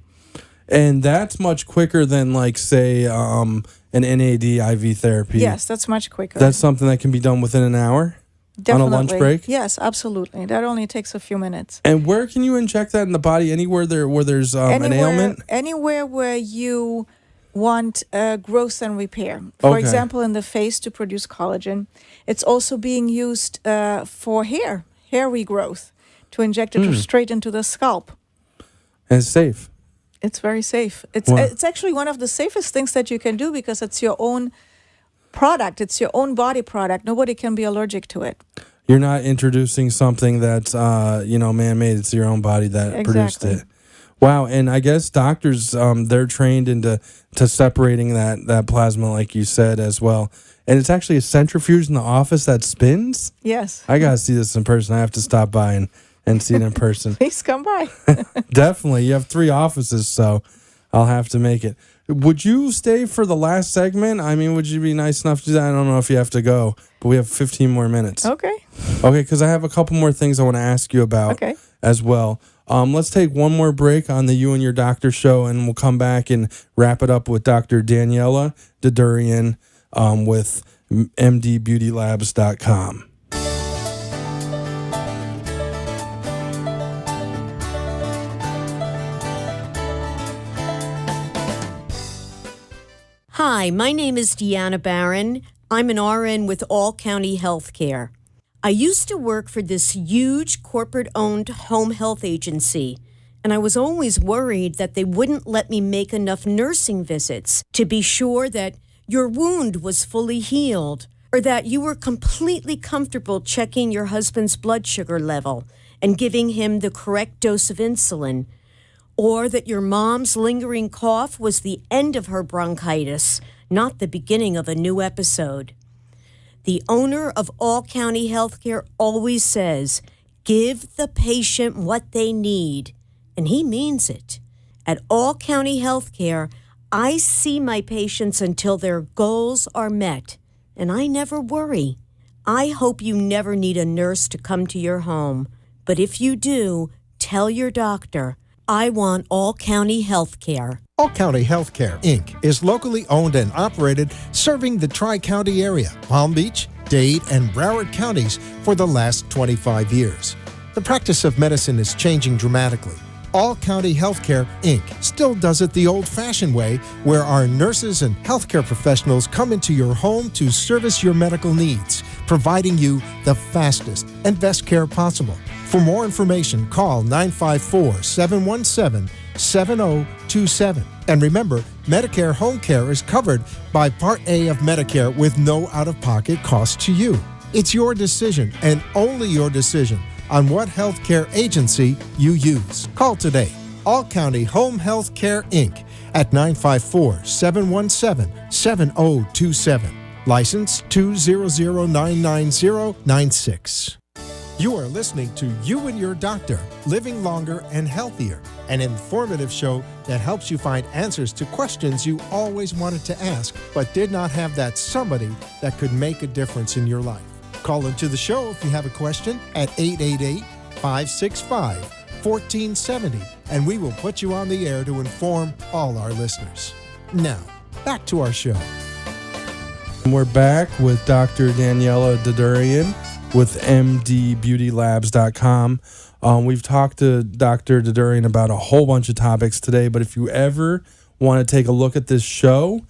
And that's much quicker than, like, say, an NAD IV therapy. Yes, that's much quicker. That's something that can be done within an hour? Definitely. On a lunch break? Yes, absolutely. That only takes a few minutes. And where can you inject that in the body? Anywhere where there's an ailment? Anywhere where you want growth and repair. For example, in the face to produce collagen. It's also being used for hair regrowth, to inject it straight into the scalp. And it's safe. It's very safe. It's actually one of the safest things that you can do because it's your own product. It's your own body product. Nobody can be allergic to it. You're not introducing something that's man-made. It's your own body that produced it. Wow, and I guess doctors, they're trained into separating that plasma, like you said, as well. And it's actually a centrifuge in the office that spins? Yes. I got to see this in person. I have to stop by and see it in person. Please come by. Definitely. You have 3 offices, so I'll have to make it. Would you stay for the last segment? I mean, would you be nice enough to do that? I don't know if you have to go, but we have 15 more minutes. Okay. Okay, because I have a couple more things I want to ask you about as well. Let's take one more break on the You and Your Doctor show, and we'll come back and wrap it up with Dr. Daniela Dadurian with mdbeautylabs.com. Hi, my name is Deanna Barron. I'm an RN with All County Healthcare. I used to work for this huge corporate-owned home health agency, and I was always worried that they wouldn't let me make enough nursing visits to be sure that your wound was fully healed, or that you were completely comfortable checking your husband's blood sugar level and giving him the correct dose of insulin, or that your mom's lingering cough was the end of her bronchitis, not the beginning of a new episode. The owner of All County Healthcare always says, give the patient what they need, and he means it. At All County Healthcare, I see my patients until their goals are met, and I never worry. I hope you never need a nurse to come to your home, but if you do, tell your doctor, I want All County Healthcare. All County Healthcare, Inc. is locally owned and operated, serving the Tri-County area, Palm Beach, Dade, and Broward counties for the last 25 years. The practice of medicine is changing dramatically. All County Healthcare, Inc. still does it the old-fashioned way, where our nurses and healthcare professionals come into your home to service your medical needs, providing you the fastest and best care possible. For more information, call 954-717-7027. And remember, Medicare Home Care is covered by Part A of Medicare with no out-of-pocket cost to you. It's your decision, and only your decision, on what healthcare agency you use. Call today. All County Home Health Care, Inc. at 954-717-7027. License 200999096. You are listening to You and Your Doctor, Living Longer and Healthier, an informative show that helps you find answers to questions you always wanted to ask, but did not have that somebody that could make a difference in your life. Call into the show if you have a question at 888-565-1470, and we will put you on the air to inform all our listeners. Now, back to our show. We're back with Dr. Daniela Dadurian with mdbeautylabs.com. We've talked to Dr. Dadurian about a whole bunch of topics today, but if you ever want to take a look at this show,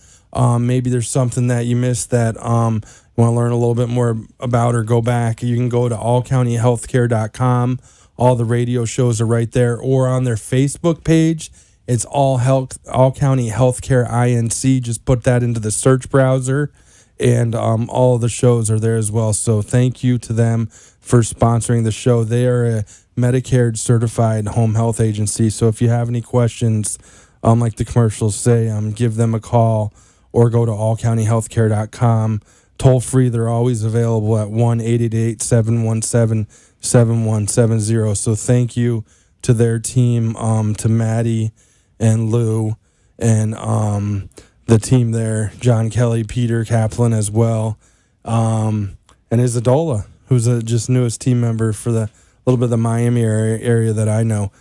maybe there's something that you missed that you want to learn a little bit more about or go back, you can go to allcountyhealthcare.com. All the radio shows are right there, or on their Facebook page. It's All County Healthcare INC. Just put that into the search browser, and all of the shows are there as well. So thank you to them for sponsoring the show. They are a Medicare certified home health agency. So if you have any questions, like the commercials say, give them a call or go to allcountyhealthcare.com. Toll free, they're always available at 1-888-717-7170. So thank you to their team, to Maddie and Lou and the team there, John Kelly, Peter Kaplan as well, and Isadola, who's a just newest team member for the little bit of the Miami area that I know.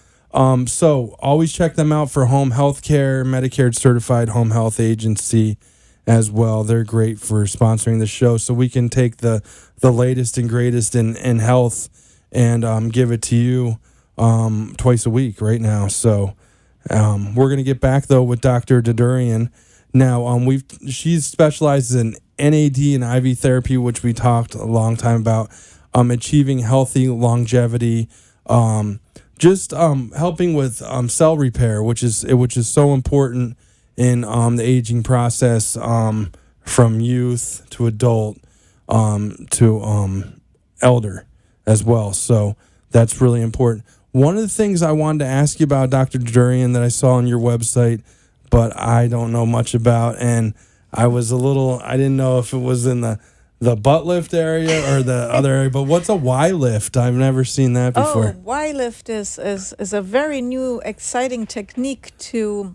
So always check them out for home health care, Medicare certified home health agency as well. They're great for sponsoring the show, so we can take the latest and greatest in health and give it to you twice a week right now. So we're going to get back, though, with Dr. Dadurian. Now, she specializes in NAD and IV therapy, which we talked a long time about, achieving healthy longevity, just helping with cell repair, which is so important in the aging process, from youth to adult to elder as well. So that's really important. One of the things I wanted to ask you about, Dr. Dadurian, that I saw on your website, but I don't know much about, and I didn't know if it was in the butt lift area or the other area, but what's a Y lift? I've never seen that before. Oh, Y lift is a very new, exciting technique to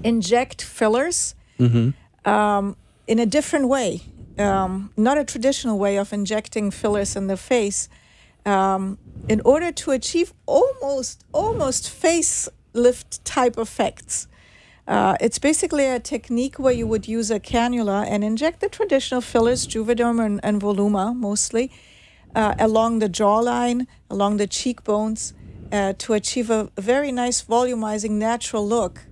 inject fillers in a different way, not a traditional way of injecting fillers in the face, in order to achieve almost facelift type effects. It's basically a technique where you would use a cannula and inject the traditional fillers, Juvederm and Voluma mostly, along the jawline, along the cheekbones, to achieve a very nice volumizing natural look.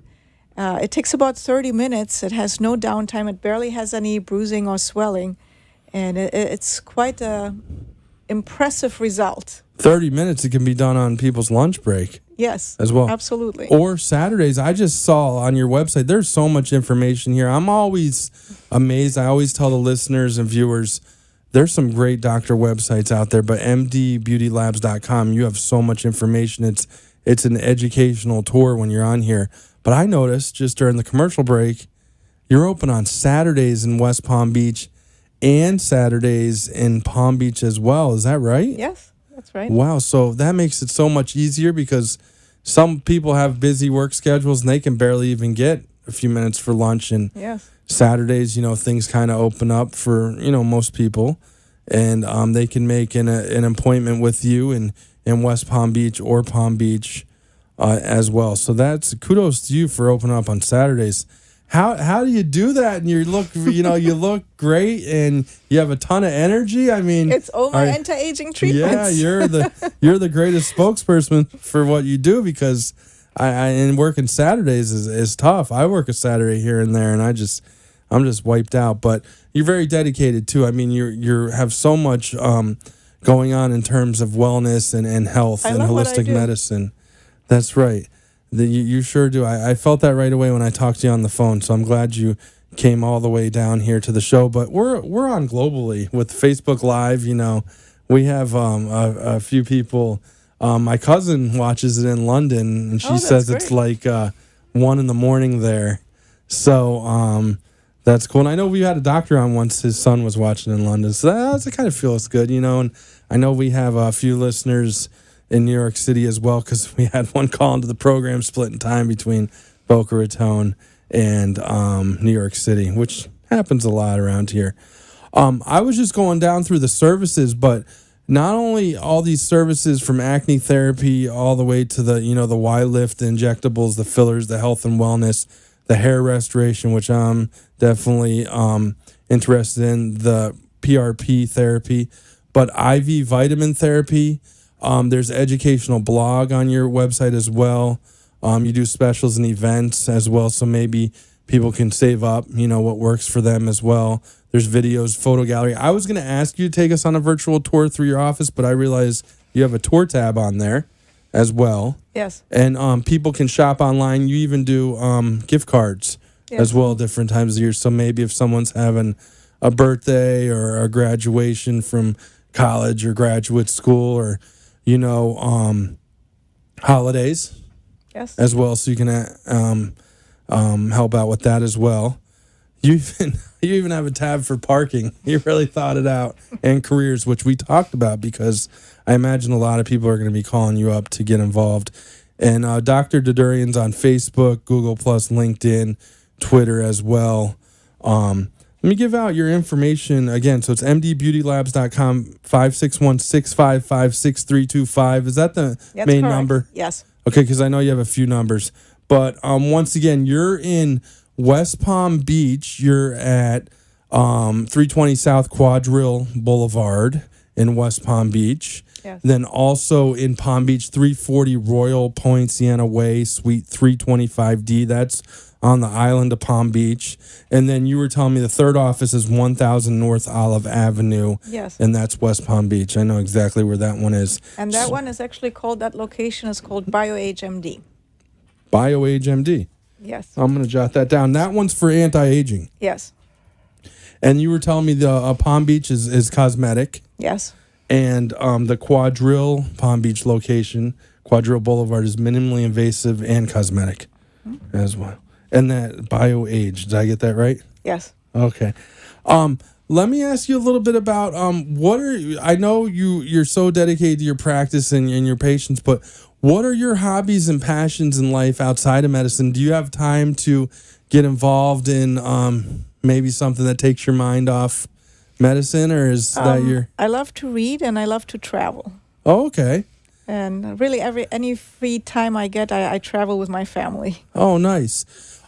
It takes about 30 minutes. It has no downtime. It barely has any bruising or swelling. And it's quite a impressive result. 30 minutes, it can be done on people's lunch break. Yes, as well. Absolutely. Or Saturdays. I just saw on your website, there's so much information here. I'm always amazed. I always tell the listeners and viewers, there's some great doctor websites out there, but mdbeautylabs.com, you have so much information. It's an educational tour when you're on here. But I noticed just during the commercial break, you're open on Saturdays in West Palm Beach and Saturdays in Palm Beach as well. Is that right? Yes, that's right. Wow. So that makes it so much easier because some people have busy work schedules and they can barely even get a few minutes for lunch. And yes. Saturdays, things kind of open up for, most people. And they can make an appointment with you in West Palm Beach or Palm Beach as well. So that's kudos to you for opening up on Saturdays. How do you do that? And you look, you look great, and you have a ton of energy. I mean, it's all my anti-aging treatments. Yeah, you're the greatest spokesperson for what you do because and working Saturdays is tough. I work a Saturday here and there, and I'm just wiped out. But you're very dedicated too. I mean, you have so much going on in terms of wellness and health and holistic medicine. That's right. You sure do. I felt that right away when I talked to you on the phone. So I'm glad you came all the way down here to the show. But we're on globally with Facebook Live. We have a few people. My cousin watches it in London, and she says it's like 1 a.m. there. So that's cool. And I know we had a doctor on once. His son was watching in London. So that kind of feels good, And I know we have a few listeners in New York City as well, because we had one call into the program splitting time between Boca Raton and New York City, which happens a lot around here. I was just going down through the services, but not only all these services from acne therapy all the way to the the Y lift, the injectables, the fillers, the health and wellness, the hair restoration, which I'm definitely interested in, the PRP therapy, but IV vitamin therapy. There's educational blog on your website as well. You do specials and events as well, so maybe people can save up, what works for them as well. There's videos, photo gallery. I was going to ask you to take us on a virtual tour through your office, but I realized you have a tour tab on there as well. Yes. And people can shop online. You even do gift cards as well different times of year. So maybe if someone's having a birthday or a graduation from college or graduate school or holidays, yes, as well, so you can help out with that as well. You even have a tab for parking. You really thought it out, and careers, which we talked about because I imagine a lot of people are going to be calling you up to get involved. And Dr. Dadurian's on Facebook, Google+, LinkedIn, Twitter as well. Let me give out your information again. So it's mdbeautylabs.com, 561-655-6325. Is that the That's main correct. number? Yes. Okay, because I know you have a few numbers. But once again, you're in West Palm Beach. You're at 320 South Quadrille Boulevard in West Palm Beach. Yes. Then also in Palm Beach, 340 Royal Point Sienna Way, Suite 325D. That's on the island of Palm Beach. And then you were telling me the third office is 1000 North Olive Avenue. Yes. And that's West Palm Beach. I know exactly where that one is. And that one is actually called, that location is called BioAge-MD. BioAge-MD. Yes. I'm going to jot that down. That one's for anti-aging. Yes. And you were telling me the Palm Beach is cosmetic. Yes. And the Quadrille Palm Beach location, Quadrille Boulevard is minimally invasive and cosmetic as well. And that BioAge, did I get that right? Yes. Okay. Let me ask you a little bit about I know you're so dedicated to your practice and your patients, but what are your hobbies and passions in life outside of medicine? Do you have time to get involved in maybe something that takes your mind off medicine, or is that your... I love to read and I love to travel. Oh, okay. And really any free time I get, I travel with my family. Oh, nice.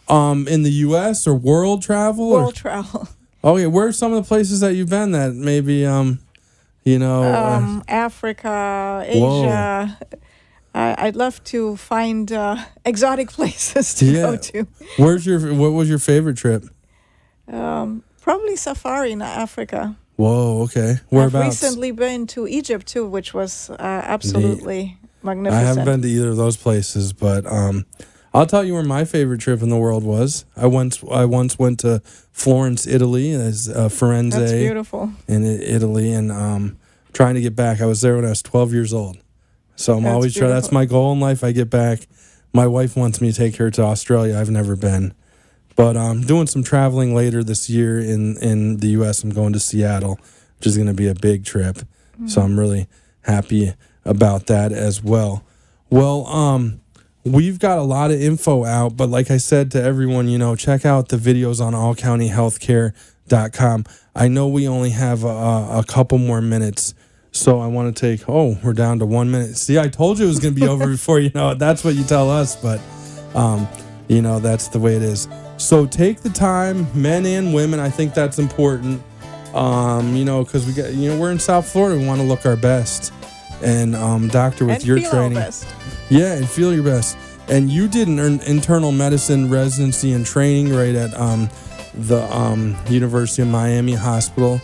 In the U.S. or world travel? World travel. Oh, yeah. Where are some of the places that you've been that maybe, Africa, Asia. I'd love to find exotic places to go to. What was your favorite trip? Probably safari in Africa. Whoa, okay. Whereabouts? I've recently been to Egypt too, which was absolutely magnificent. I haven't been to either of those places, but I'll tell you where my favorite trip in the world was. I once went to Florence, Italy, as Firenze. That's beautiful. In Italy, and trying to get back. I was there when I was 12 years old, so I'm always trying. That's my goal in life. I get back. My wife wants me to take her to Australia. I've never been. But I'm doing some traveling later this year in the U.S. I'm going to Seattle, which is going to be a big trip. Mm-hmm. So I'm really happy about that as well. Well, we've got a lot of info out, but like I said to everyone, check out the videos on allcountyhealthcare.com. I know we only have a couple more minutes, so I want to we're down to 1 minute. See, I told you it was going to be over before you know it. That's what you tell us, but, that's the way it is. So take the time, men and women. I think that's important, because we're in South Florida. We want to look our best. And doctor, with your training, yeah, and feel your best. And you did an internal medicine residency and training right at the University of Miami Hospital.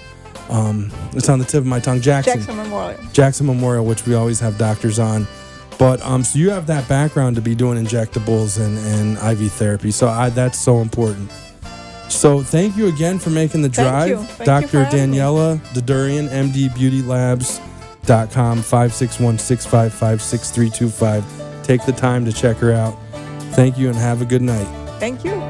It's on the tip of my tongue, Jackson Memorial, which we always have doctors on. But so you have that background to be doing injectables and IV therapy. So that's so important. So thank you again for making the drive. Thank Dr. Daniela Dadurian, MD, BeautyLabs.com, 561-655-6325. Take the time to check her out. Thank you and have a good night. Thank you.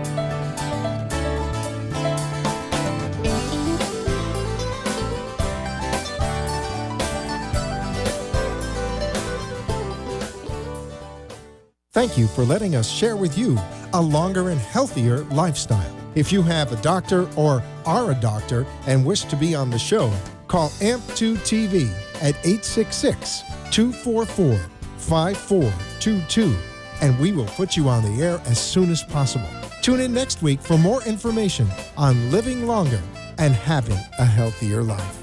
Thank you for letting us share with you a longer and healthier lifestyle. If you have a doctor or are a doctor and wish to be on the show, call AMP2TV at 866-244-5422, and we will put you on the air as soon as possible. Tune in next week for more information on living longer and having a healthier life.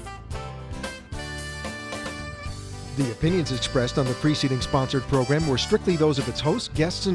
The opinions expressed on the preceding sponsored program were strictly those of its hosts, guests, and